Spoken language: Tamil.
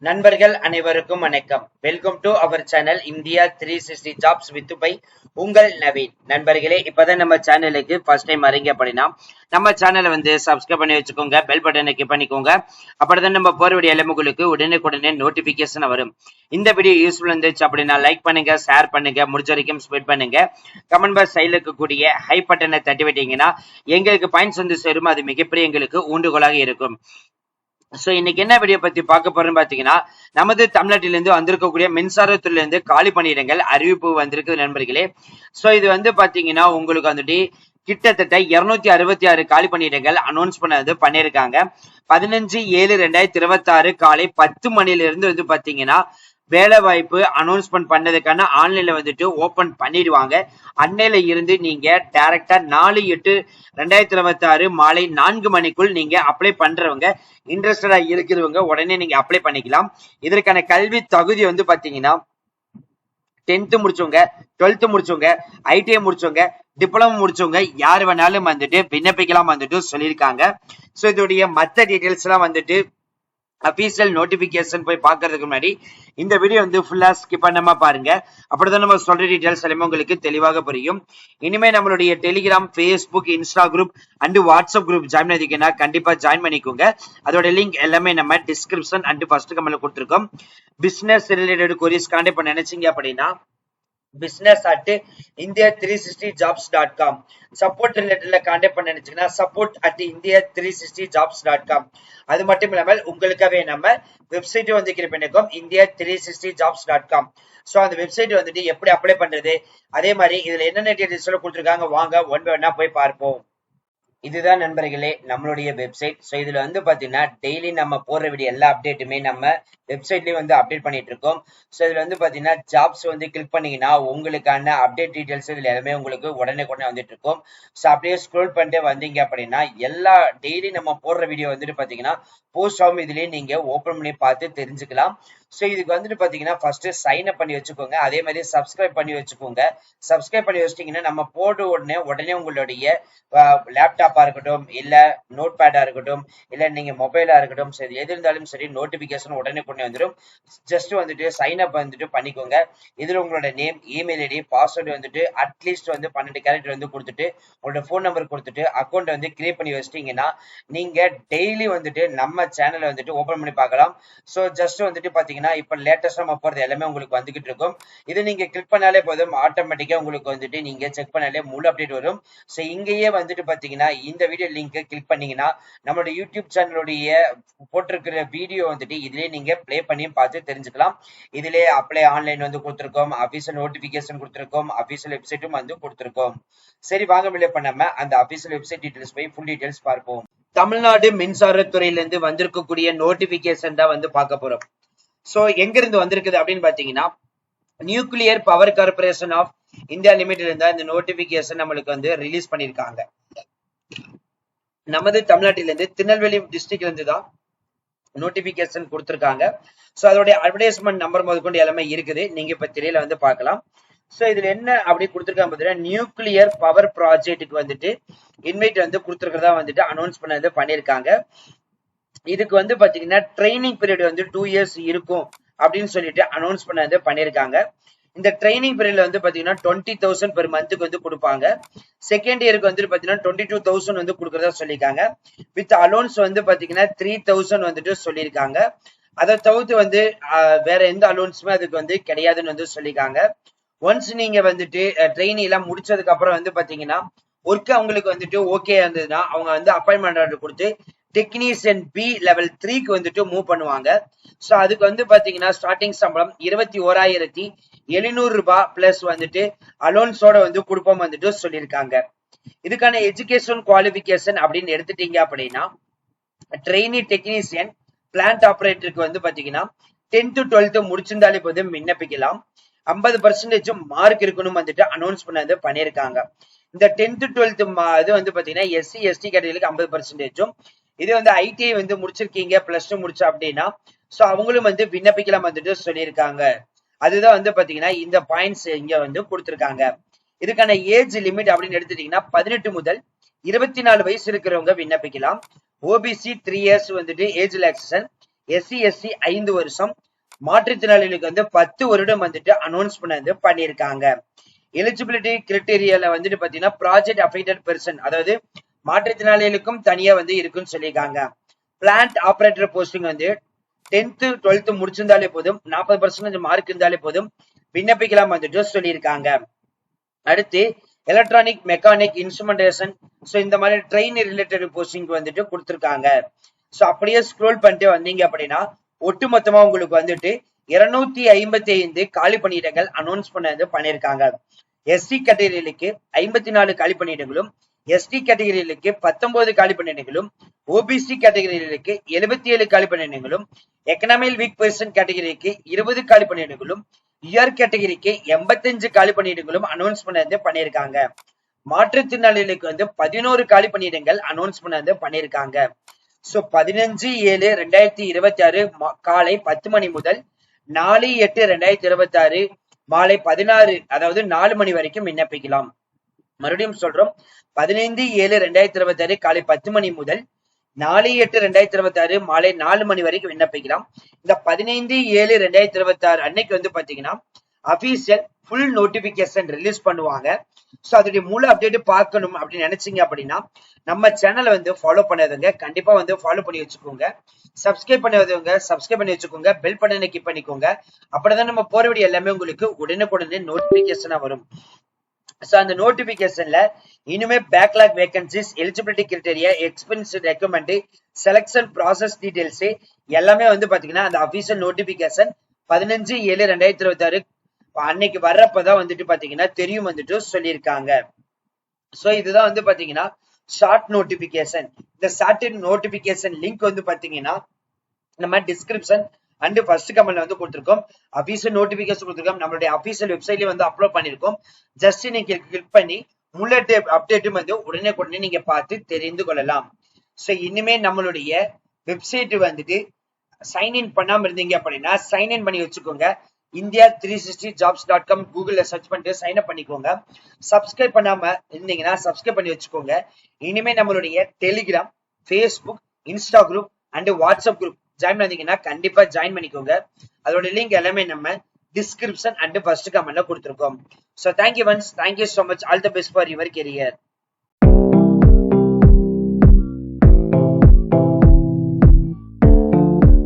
நண்பர்கள் அனைவருக்கும் வணக்கம். Welcome to our channel India 360 jobs with by உங்கள் நவீன். நண்பர்களே, இப்பதான் நம்ம சேனலுக்கு ஃபர்ஸ்ட் டைம் வரீங்க அப்படின்னா நம்ம சேனலை வந்து சப்ஸ்கிரைப் பண்ணி வச்சுக்கோங்க, பெல் பட்டனை கிளிக் பண்ணிக்கோங்க. அப்படிதான் நம்ம போற வீடியோ எல்லாமே உங்களுக்கு உடனே நோட்டிபிகேஷன் வரும். இந்த வீடியோ யூஸ்ஃபுல் இருந்துச்சு அப்படின்னா லைக் பண்ணுங்க, ஷேர் பண்ணுங்க, முடிஞ்ச வரைக்கும் ஸ்ப்ரெட் பண்ணுங்க. கமெண்ட் பாக்ஸ் சைடில் இருக்கக்கூடிய ஹை பட்டனை தட்டி விட்டீங்கன்னா எங்களுக்கு பாயிண்ட்ஸ் வந்து சேரும். அது மிகப்பெரிய எங்களுக்கு ஊண்டுகோலாக இருக்கும். சோ இன்னைக்கு என்ன வீடியோ பத்தி பார்க்க போறோம்னு பாத்தீங்கன்னா, நமது தமிழ்நாட்டிலிருந்து வந்திருக்கக்கூடிய மின்சாரத்துறையிலிருந்து காலி பணியிடங்கள் அறிவிப்பு வந்திருக்கு நண்பர்களே. சோ இது வந்து பாத்தீங்கன்னா உங்களுக்கு வந்துட்டு கிட்டத்தட்ட 266 காலி பணியிடங்கள் அனௌன்ஸ் பண்ணிருக்காங்க. 15/7/2026 காலை 10 மணிலிருந்து வந்து பாத்தீங்கன்னா வேலை வாய்ப்பு அனௌன்ஸ்மெண்ட் பண்ணதுக்கான ஆன்லைன்ல வந்துட்டு ஓபன் பண்ணிடுவாங்க. அன்னையில இருந்து நீங்க டைரக்டா 4/8/2026 மாலை 4 மணிக்குள் நீங்க அப்ளை பண்றவங்க, இன்ட்ரெஸ்டடா இருக்கிறவங்க உடனே நீங்க அப்ளை பண்ணிக்கலாம். இதற்கான கல்வி தகுதி வந்து பாத்தீங்கன்னா 10th முடிச்சவங்க, 12th முடிச்சவங்க, ஐடிஐ முடிச்சவங்க, டிப்ளமோ முடிச்சவங்க யார் வேணாலும் வந்துட்டு விண்ணப்பிக்கலாம் வந்துட்டு சொல்லியிருக்காங்க. சோ இதோடைய மத்த டீடைல்ஸ் எல்லாம் வந்துட்டு அபிஷியல் நோட்டிபிகேஷன் போய் பாக்குறதுக்கு முன்னாடி இந்த வீடியோ வந்து ஃபுல்லா ஸ்கிப் பண்ணாம பாருங்க. அப்படிதான் நம்ம சொல்ற டீடைல்ஸ் எல்லாமே உங்களுக்கு தெளிவாக புரியும். இனிமே நம்மளுடைய Telegram, Facebook, Insta group and WhatsApp group join பண்ணிருக்கீங்கன்னா கண்டிப்பா ஜாயின் பண்ணிக்கோங்க. அதோட லிங்க் எல்லாமே நம்ம டிஸ்கிரிப்ஷன் அண்ட் ஃபர்ஸ்ட் கமெண்ட்ல கொடுத்துருக்கோம். பிசினஸ் ரிலேட்டட் கொரிஸ் கான்டாக்ட் பண்ண நினைச்சீங்க அப்படின்னா business@india360jobs.com, சப்போர்ட் ரிலேட்டட்ல கான்டாக்ட் பண்ண நினைச்சீங்கன்னா support@india360jobs.com. அது மட்டும் இல்லாமல் உங்களுக்காகவே நம்ம வெப்சைட் வந்து கிரியேட் பண்ணிருக்கோம், india360jobs.com. சோ அந்த வெப்சைட் வந்துட்டு எப்படி அப்ளை பண்றது, அதே மாதிரி இதுல என்னென்ன டீடைல்ஸ் கொடுத்துருக்காங்க, வாங்க ஒன் பை ஒன்னா போய் பார்ப்போம். இதுதான் நண்பர்களே நம்மளுடைய வெப்சைட். ஸோ இதுல வந்து பாத்தீங்கன்னா டெய்லி நம்ம போடுற வீடியோ எல்லா அப்டேட்டுமே நம்ம வெப்சைட்லயே வந்து அப்டேட் பண்ணிட்டு இருக்கோம். ஸோ இதுல வந்து பாத்தீங்கன்னா ஜாப்ஸ் வந்து கிளிக் பண்ணீங்கன்னா உங்களுக்கான அப்டேட் டீடைல்ஸ் இதுல எல்லாமே உங்களுக்கு உடனே வந்துட்டு இருக்கும். ஸோ அப்படியே ஸ்க்ரோல் பண்ணிட்டு வந்தீங்க அப்படின்னா எல்லா டெய்லி நம்ம போடுற வீடியோ வந்துட்டு பாத்தீங்கன்னா போஸ்ட் ஆகும். இதுலயே நீங்க ஓபன் பண்ணி பார்த்து தெரிஞ்சுக்கலாம். ஸோ இதுக்கு வந்துட்டு பாத்தீங்கன்னா ஃபர்ஸ்ட் சைன் அப் பண்ணி வச்சுக்கோங்க, அதே மாதிரி சப்ஸ்கிரைப் பண்ணி வச்சுக்கோங்க. சப்ஸ்கிரைப் பண்ணி வச்சிட்டீங்கன்னா நம்ம போட்ட உடனே உங்களுடைய லேப்டாப்பா இருக்கட்டும், இல்ல நோட் பேடா இருக்கட்டும், இல்ல நீங்க மொபைலா இருக்கட்டும், சரி எது இருந்தாலும் சரி நோட்டிபிகேஷன் உடனே கொண்டு வந்துடும். ஜஸ்ட் வந்துட்டு சைன் அப் வந்துட்டு பண்ணிக்கோங்க. இதுல உங்களோட நேம், இமெயில் ஐடி, பாஸ்வேர்டு வந்துட்டு அட்லீஸ்ட் வந்து 12 கேரக்டர் வந்து கொடுத்துட்டு உங்களோட போன் நம்பர் கொடுத்துட்டு அக்கௌண்ட் வந்து கிரியேட் பண்ணி வச்சிட்டீங்கன்னா நீங்க டெய்லி வந்துட்டு நம்ம சேனலை வந்துட்டு ஓபன் பண்ணி பார்க்கலாம். ஸோ ஜஸ்ட் வந்துட்டு பாத்தீங்கன்னா இப்ப லேட்டஸ்டா நம்ம போறது எல்லாமே உங்களுக்கு வந்துகிட்டு இருக்கும். இது நீங்க கிளிக் பண்ணாலே போதும், ஆட்டோமேட்டிக்கா உங்களுக்கு வந்துட்டு நீங்க செக் பண்ணாலே முழு அப்டேட் வரும். ஸோ இங்கேயே வந்துட்டு பாத்தீங்கன்னா இந்த வீடியோ லிங்க் கிளிக் பண்ணீங்கன்னா நம்மளோட யூடியூப் சேனலுடைய போட்டிருக்கிற வீடியோ வந்துட்டு இதுலயே நீங்க பிளே பண்ணி பார்த்து தெரிஞ்சுக்கலாம். இதுலயே அப்ளை ஆன்லைன் வந்து கொடுத்திருக்கோம், அபிஷியல் நோட்டிபிகேஷன் கொடுத்திருக்கோம், அபிஷியல் வெப்சைட்டும் வந்து கொடுத்திருக்கோம். சரி வாங்க வெளியே பண்ணாம அந்த அபிஷியல் வெப்சைட் டீடைல்ஸ் போய் ஃபுல் டீடைல்ஸ் பார்ப்போம். தமிழ்நாடு மின்சாரத்துறையிலிருந்து வந்திருக்கக்கூடிய நோட்டிபிகேஷன் தான் வந்து பார்க்க போறோம். சோ எங்க இருந்து வந்திருக்குது அப்படின்னு பாத்தீங்கன்னா nuclear power corporation of India limited இருந்தா இந்த நோட்டிபிகேஷன் நம்மளுக்கு வந்து ரிலீஸ் பண்ணிருக்காங்க. நமது தமிழ்நாட்டிலிருந்து திருநெல்வேலி டிஸ்ட்ரிக்ட்ல இருந்து தான் நோட்டிபிகேஷன் கொடுத்திருக்காங்க. சோ அதோட அட்வர்டைஸ்மெண்ட் நம்பர் முதற்கொண்டு எல்லாமே இருக்குது, நீங்க இப்ப திரையில வந்து பார்க்கலாம். சோ இதுல என்ன அப்படி கொடுத்திருக்காங்க பாத்தீங்கன்னா நியூக்ளியர் பவர் ப்ராஜெக்ட்டுக்கு வந்துட்டு இன்வைட் வந்து கொடுத்திருக்கிறதா வந்துட்டு அனௌன்ஸ் பண்ணிருக்காங்க. இதுக்கு வந்து பாத்தீங்கன்னா ட்ரைனிங் பீரியட் வந்து 2 years இருக்கும் அப்படின்னு சொல்லிட்டு அனௌன்ஸ் பண்ணிருக்காங்க. இந்த ட்ரைனிங் பீரியட்ல வந்து பாத்தீங்கன்னா 20,000 பெர் மந்த்துக்கு வந்து கொடுப்பாங்க. செகண்ட் இயருக்கு வந்து பாத்தீங்கன்னா 22,000 வந்து கொடுக்கறதா சொல்லியிருக்காங்க. வித் அலோன்ஸ் வந்து பாத்தீங்கன்னா 3,000 வந்துட்டு சொல்லியிருக்காங்க. அதை தவிர்த்து வந்து வேற எந்த அலோன்ஸுமே அதுக்கு வந்து கிடையாதுன்னு வந்து சொல்லியிருக்காங்க. ஒன்ஸ் நீங்க வந்துட்டு ட்ரெயினி எல்லாம் முடிச்சதுக்கு அப்புறம் வந்து பாத்தீங்கன்னா ஒர்க் அவங்களுக்கு வந்துட்டு ஓகே இருந்ததுன்னா அவங்க வந்து அப்பாயின்மெண்ட் ஆர்டர் கொடுத்து டெக்னீஷியன் பி லெவல் 3க்கு வந்துட்டு மூவ் பண்ணுவாங்க. சோ அதுக்கு வந்து பாத்தீங்கன்னா ஸ்டார்டிங் சம்பளம் 21,700 ரூபாய் பிளஸ் வந்துட்டு அலோன்ஸோட வந்து கொடுப்போம் வந்துட்டு சொல்லியிருக்காங்க. இதுக்கான எஜுகேஷன் குவாலிபிகேஷன் அப்படின்னு எடுத்துட்டீங்க அப்படின்னா ட்ரெயினி டெக்னீஷியன் பிளான்ட் ஆபரேட்டருக்கு வந்து பாத்தீங்கன்னா 10th 12th முடிச்சிருந்தாலே போதும் விண்ணப்பிக்கலாம். 50% மார்க் இருக்கணும் வந்துட்டு அனௌன்ஸ் பண்ணிருக்காங்க. இந்த 10th 12th இது வந்து பாத்தீங்கன்னா எஸ்சி எஸ்டி கேட்டகரிக்கு 50%, இது வந்து ஐடிஐ வந்து முடிச்சிருக்கீங்க பிளஸ் 2 முடிச்சா அப்படின்னா சோ அவங்களும் வந்து விண்ணப்பிக்கலாம் வந்துட்டு சொல்லியிருக்காங்க. அதுதான் வந்து பாத்தீங்கன்னா இந்த பாயிண்ட்ஸ் இங்க வந்து கொடுத்திருக்காங்க. இதுக்கான ஏஜ் லிமிட் அப்படின்னு எடுத்துட்டீங்கன்னா 18 முதல் 24 வயசு இருக்கிறவங்க விண்ணப்பிக்கலாம். ஓபிசி 3 years வந்துட்டு ஏஜ் ரிலாக்சேஷன், SC SC 5 வருஷம், மாற்றுத்திறனாளிகளுக்கு வந்து 10 வருடம் வந்துட்டு அனௌன்ஸ் பண்ணியிருக்காங்க. எலிஜிபிலிட்டி கிரைட்டீரியால வந்துட்டு பாத்தீங்கன்னா ப்ராஜெக்ட் அஃபெக்டட் பெர்சன், அதாவது மாற்றுத்திறனாளிகளுக்கும் தனியா வந்து இருக்குன்னு சொல்லியிருக்காங்க. பிளான்ட் ஆபரேட்டர் போஸ்டிங் வந்து 10th 12th முடிச்சிருந்தாலே போதும், 40% மார்க் இருந்தாலே போதும், விண்ணப்பிக்கலாம் வந்துட்டு சொல்லியிருக்காங்க. அடுத்து எலக்ட்ரானிக் மெக்கானிக் இன்ஸ்ட்ருமெண்டேஷன், ஸோ இந்த மாதிரி ட்ரெயின் ரிலேட்டட் போஸ்டிங் வந்துட்டு கொடுத்துருக்காங்க. ஸோ அப்படியே ஸ்க்ரோல் பண்ணிட்டு வந்தீங்க அப்படின்னா ஒட்டுமொத்தமா உங்களுக்கு வந்துட்டு 255 காலி பணியிடங்கள் அனௌன்ஸ் பண்ணியிருக்காங்க. SC கேட்டகரிகளுக்கு 54 காலி பணியிடங்களும், ST கேட்டகரிகளுக்கு 19 காலி பணியிடங்களும், OBC கேட்டகரிகளுக்கு 77 காலி பணியிடங்களும், எக்கனாமிக் வீக் பர்சன் கேட்டகரிக்கு 20 காலி பணியிடங்களும், UR கேட்டகரிக்கு 85 காலி பணியிடங்களும் அனௌன்ஸ் பண்ணியிருக்காங்க. மாற்றுத்திறனாளிகளுக்கு வந்து 11 காலி பணியிடங்கள் அனௌன்ஸ் பண்ணியிருக்காங்க. ஸோ 15/7/2026 காலை 10 மணி முதல் 4/8/2026 மாலை 16, அதாவது 4 மணி வரைக்கும் விண்ணப்பிக்கலாம். மறுபடியும் சொல்றோம், 15/7/2026 காலை 10 மணி முதல் 4/8/2026 மாலை 4 மணி வரைக்கும் விண்ணப்பிக்கலாம். இந்த 15/7/2026 அன்னைக்கு வந்து பாத்தீங்கன்னா அபிஷியல் ஃபுல் நோட்டிபிகேஷன் ரிலீஸ் பண்ணுவாங்க. ஸோ அதோடைய முழு அப்டேட் பார்க்கணும் அப்படின்னு நினைச்சீங்க அப்படின்னா நம்ம சேனலை வந்து ஃபாலோ பண்ணாதவங்க கண்டிப்பா வந்து ஃபாலோ பண்ணி வச்சுக்கோங்க. சப்ஸ்கிரைப் பண்ணாதவங்க சப்ஸ்கிரைப் பண்ணி வச்சுக்கோங்க. பெல் பட்டனை கிளிக் பண்ணிக்கோங்க. அப்படிதான் நம்ம போற வீடியோ எல்லாமே உங்களுக்கு உடனுக்குடனே நோட்டிபிகேஷனா வரும். ஸோ அந்த நோட்டிபிகேஷன்ல இனிமே backlog vacancies, eligibility criteria, expense recommend, selection process details எல்லாமே வந்து பாத்தீங்கன்னா அந்த அபிஷியல் நோட்டிபிகேஷன் 15/7/2026 அன்னைக்கு வர்றப்பதான் வந்துட்டு பாத்தீங்கன்னா தெரியும் வந்துட்டு சொல்லியிருக்காங்க. சோ இதுதான் வந்து பாத்தீங்கன்னா ஷார்ட் நோட்டிபிகேஷன். இந்த ஷார்ட் நோட்டிபிகேஷன் லிங்க் வந்து பாத்தீங்கன்னா நம்ம டிஸ்கிரிப்ஷன் அண்ட் ஃபர்ஸ்ட் கமெண்ட்ல வந்து கொடுத்திருக்கோம். அபிஷியல் நோட்டிபிகேஷன் கொடுத்திருக்கோம். நம்மளுடைய அபிஷியல் வெப்சைட்லயே வந்து அப்லோட் பண்ணிருக்கோம். ஜஸ்ட் நீங்க கிளிக் பண்ணி முழு அப்டேட்டும் வந்து உடனே நீங்க பார்த்து தெரிந்து கொள்ளலாம். சோ இனிமே நம்மளுடைய வெப்சைட் வந்துட்டு சைன்இன் பண்ணாம இருந்தீங்க அப்படின்னா சைன்இன் பண்ணி வச்சுக்கோங்க. India360jobs.com கூகுள்ல சர்ச் பண்ணிட்டு சைன் அப் பண்ணிக்கோங்க. சப்ஸ்கிரைப் பண்ணாம இருந்தீங்கன்னா சப்ஸ்கிரைப் பண்ணி வச்சுக்கோங்க. இனிமே நம்மளுடைய Telegram, Facebook, Insta group and WhatsApp group join பண்ணீங்கன்னா கண்டிப்பா ஜாயின் பண்ணிக்கோங்க. அதோட லிங்க் எல்லாமே நம்ம டிஸ்கிரிப்ஷன் அண்ட் ஃபர்ஸ்ட் கமெண்ட்ல கொடுத்திருக்கோம். So thank you once, thank you so much, all the best for your career.